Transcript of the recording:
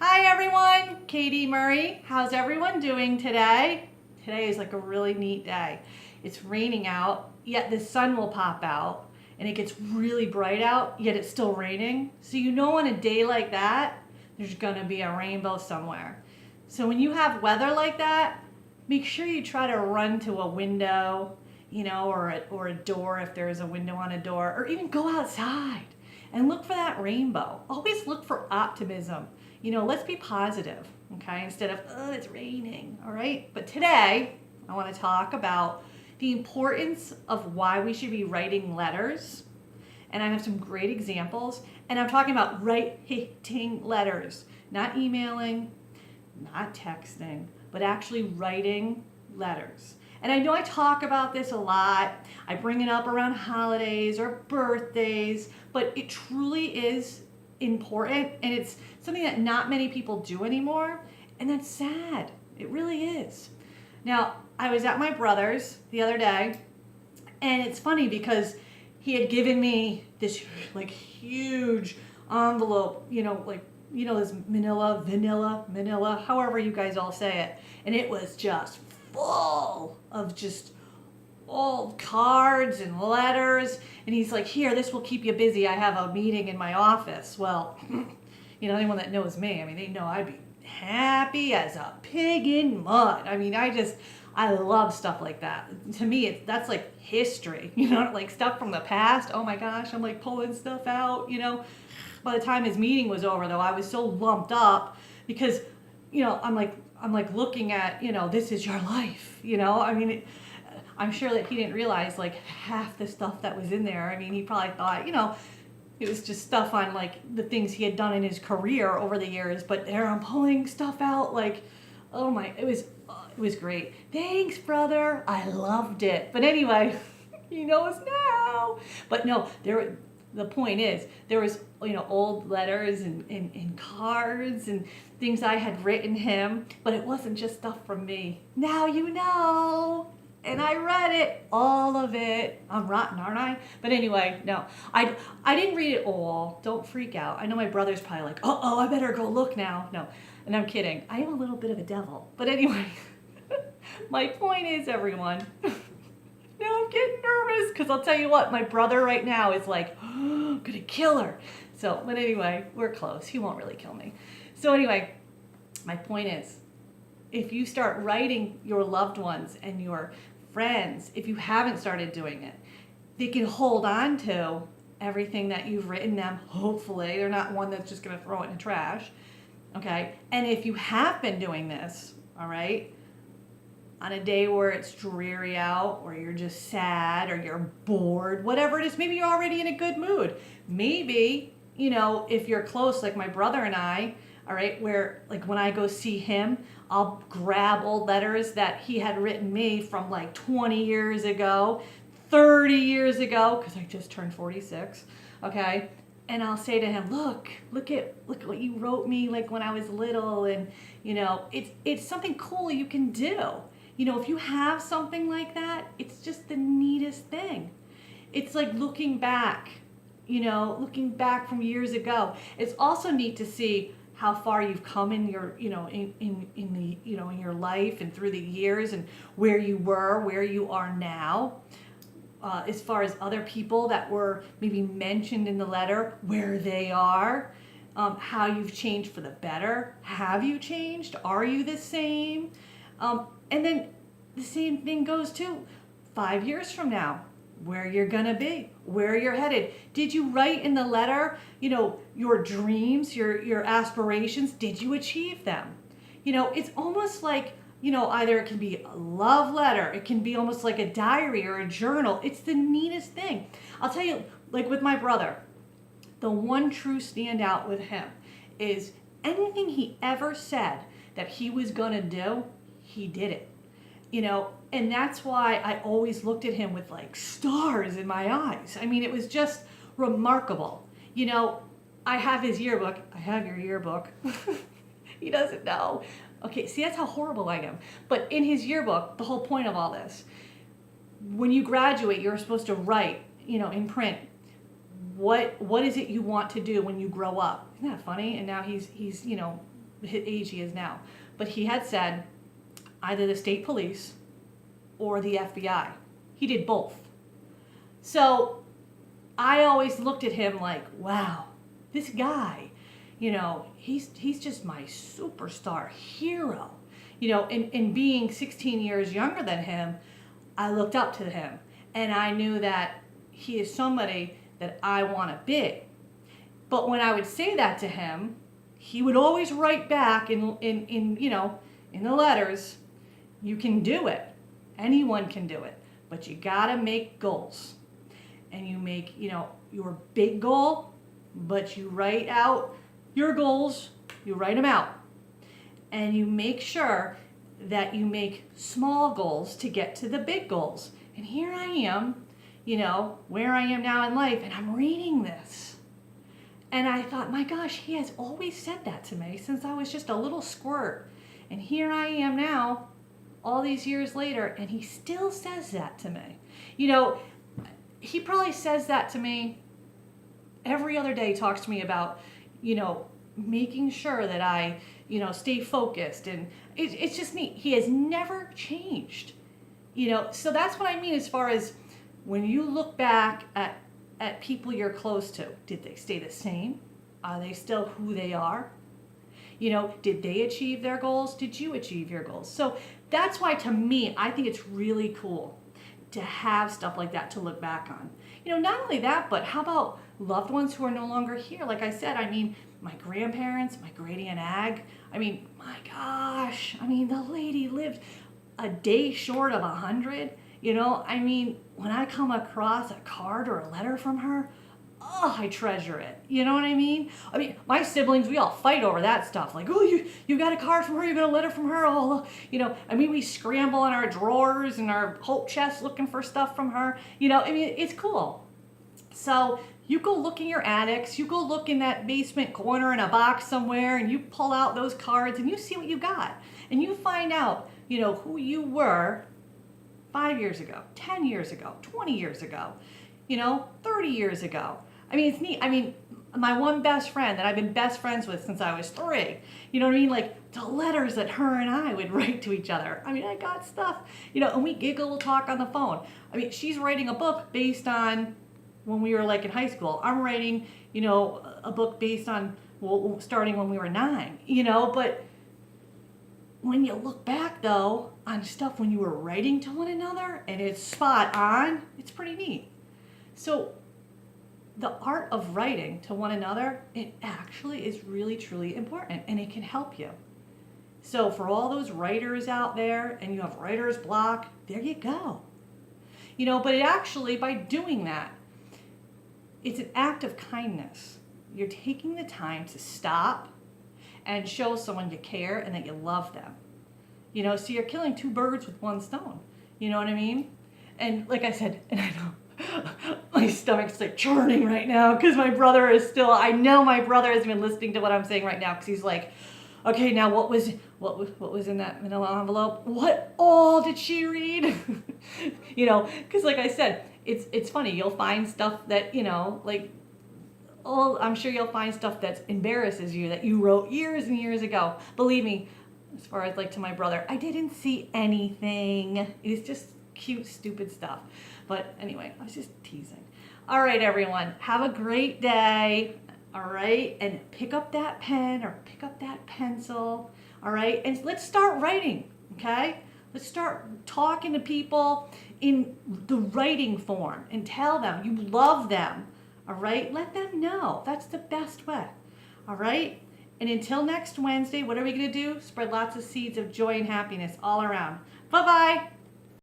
Hi everyone, Katie Murray. How's everyone doing today? Today is like a really neat day. It's raining out, yet the sun will pop out, and it gets really bright out, yet it's still raining. So you know on a day like that, there's gonna be a rainbow somewhere. So when you have weather like that, make sure you try to run to a window, or a door if there is a window on a door, or even go outside and look for that rainbow. Always look for optimism. Let's be positive, okay, instead of, oh, it's raining, all right? But today, I want to talk about the importance of why we should be writing letters. And I have some great examples. And I'm talking about writing letters, not emailing, not texting, but actually writing letters. And I know I talk about this a lot. I bring it up around holidays or birthdays, but it truly is important, and it's something that not many people do anymore, and that's sad. It really is. Now, I was at my brother's the other day, and it's funny because he had given me this like huge envelope, this manila, however you guys all say it, and it was just full of just all cards and letters, and he's like, here, this will keep you busy. I have a meeting in my office. Well, anyone that knows me, they know I'd be happy as a pig in mud. I love stuff like that. To me, that's like history, like stuff from the past. Oh my gosh, I'm like pulling stuff out, By the time his meeting was over, though, I was so lumped up because, I'm like looking at, this is your life, I'm sure that he didn't realize like half the stuff that was in there. He probably thought, it was just stuff on like the things he had done in his career over the years. But there I'm pulling stuff out like, oh my, it was great. Thanks, brother. I loved it. But anyway, he knows now. But no, the point is, there was, old letters and cards and things I had written him, but it wasn't just stuff from me. Now you know. And I read it, all of it. I'm rotten, aren't I? But anyway, no, I didn't read it all. Don't freak out. I know my brother's probably like, oh, I better go look now. No, and I'm kidding. I am a little bit of a devil. But anyway, my point is, everyone, now I'm getting nervous because I'll tell you what, my brother right now is like, oh, gonna kill her. So, but anyway, we're close. He won't really kill me. So anyway, my point is, if you start writing your loved ones and your friends, if you haven't started doing it, they can hold on to everything that you've written them. Hopefully, they're not one that's just going to throw it in the trash. Okay? And if you have been doing this, all right, on a day where it's dreary out, or you're just sad, or you're bored, whatever it is, maybe you're already in a good mood. Maybe, if you're close, like my brother and I, all right, where like when I go see him, I'll grab old letters that he had written me from like 20 years ago, 30 years ago, because I just turned 46, okay? And I'll say to him, look at what you wrote me like when I was little, and it's something cool you can do. If you have something like that, it's just the neatest thing. It's like looking back from years ago. It's also neat to see how far you've come in your, in your life and through the years, and where you were, where you are now, as far as other people that were maybe mentioned in the letter, where they are, how you've changed for the better. Have you changed? Are you the same? And then the same thing goes to 5 years from now, where you're gonna be, where you're headed. Did you write in the letter, your dreams, your aspirations? Did you achieve them? It's almost like, either it can be a love letter, it can be almost like a diary or a journal. It's the neatest thing. I'll tell you, like with my brother, the one true standout with him is anything he ever said that he was gonna do, he did it. And that's why I always looked at him with like stars in my eyes. It was just remarkable. I have his yearbook. I have your yearbook. He doesn't know. Okay, see, that's how horrible I am. But in his yearbook, the whole point of all this, when you graduate, you're supposed to write, in print, what is it you want to do when you grow up? Isn't that funny? And now he's his age he is now. But he had said either the state police or the FBI. He did both. So I always looked at him like, wow, this guy, he's just my superstar hero. And being 16 years younger than him, I looked up to him. And I knew that he is somebody that I want to be. But when I would say that to him, he would always write back in the letters, you can do it. Anyone can do it. But you got to make goals. And you make, your big goal, but you write out your goals, you write them out. And you make sure that you make small goals to get to the big goals. And here I am, where I am now in life, and I'm reading this. And I thought, my gosh, he has always said that to me since I was just a little squirt. And here I am now, all these years later, and he still says that to me. He probably says that to me every other day, talks to me about, making sure that I, stay focused. And it's just neat. He has never changed, so that's what I mean as far as when you look back at people you're close to, did they stay the same? Are they still who they are? Did they achieve their goals? Did you achieve your goals? So that's why, to me, I think it's really cool to have stuff like that to look back on. Not only that, but how about loved ones who are no longer here? Like I said, my grandparents, my great aunt Ag, my gosh, the lady lived a day short of 100. When I come across a card or a letter from her, oh, I treasure it. You know what I mean? My siblings, we all fight over that stuff. Like, oh, you got a card from her, you got a letter from her. Oh, we scramble in our drawers and our hope chest looking for stuff from her. It's cool. So you go look in your attics, you go look in that basement corner in a box somewhere, and you pull out those cards and you see what you got. And you find out, who you were 5 years ago, 10 years ago, 20 years ago, 30 years ago. It's neat. My one best friend that I've been best friends with since I was 3, like the letters that her and I would write to each other. I got stuff, and we giggle, we'll talk on the phone. She's writing a book based on when we were like in high school. I'm writing, a book based on, starting when we were 9, but when you look back though on stuff when you were writing to one another and it's spot on, it's pretty neat. So the art of writing to one another, it actually is really, truly important, and it can help you. So for all those writers out there, and you have writer's block, there you go. But it actually, by doing that, it's an act of kindness. You're taking the time to stop and show someone you care and that you love them. So you're killing 2 birds with 1 stone. You know what I mean? And like I said, and I know, my stomach's like churning right now because my brother is still, I know my brother has been listening to what I'm saying right now because he's like, okay, now what was in that manila envelope? What all did she read? Because like I said, it's funny. You'll find stuff that, I'm sure you'll find stuff that embarrasses you that you wrote years and years ago. Believe me, as far as like to my brother, I didn't see anything. It's just cute, stupid stuff. But anyway, I was just teasing. All right, everyone, have a great day. All right, and pick up that pen or pick up that pencil. All right, and let's start writing, okay? Let's start talking to people in the writing form and tell them you love them. All right, let them know. That's the best way. All right, and until next Wednesday, what are we going to do? Spread lots of seeds of joy and happiness all around. Bye-bye.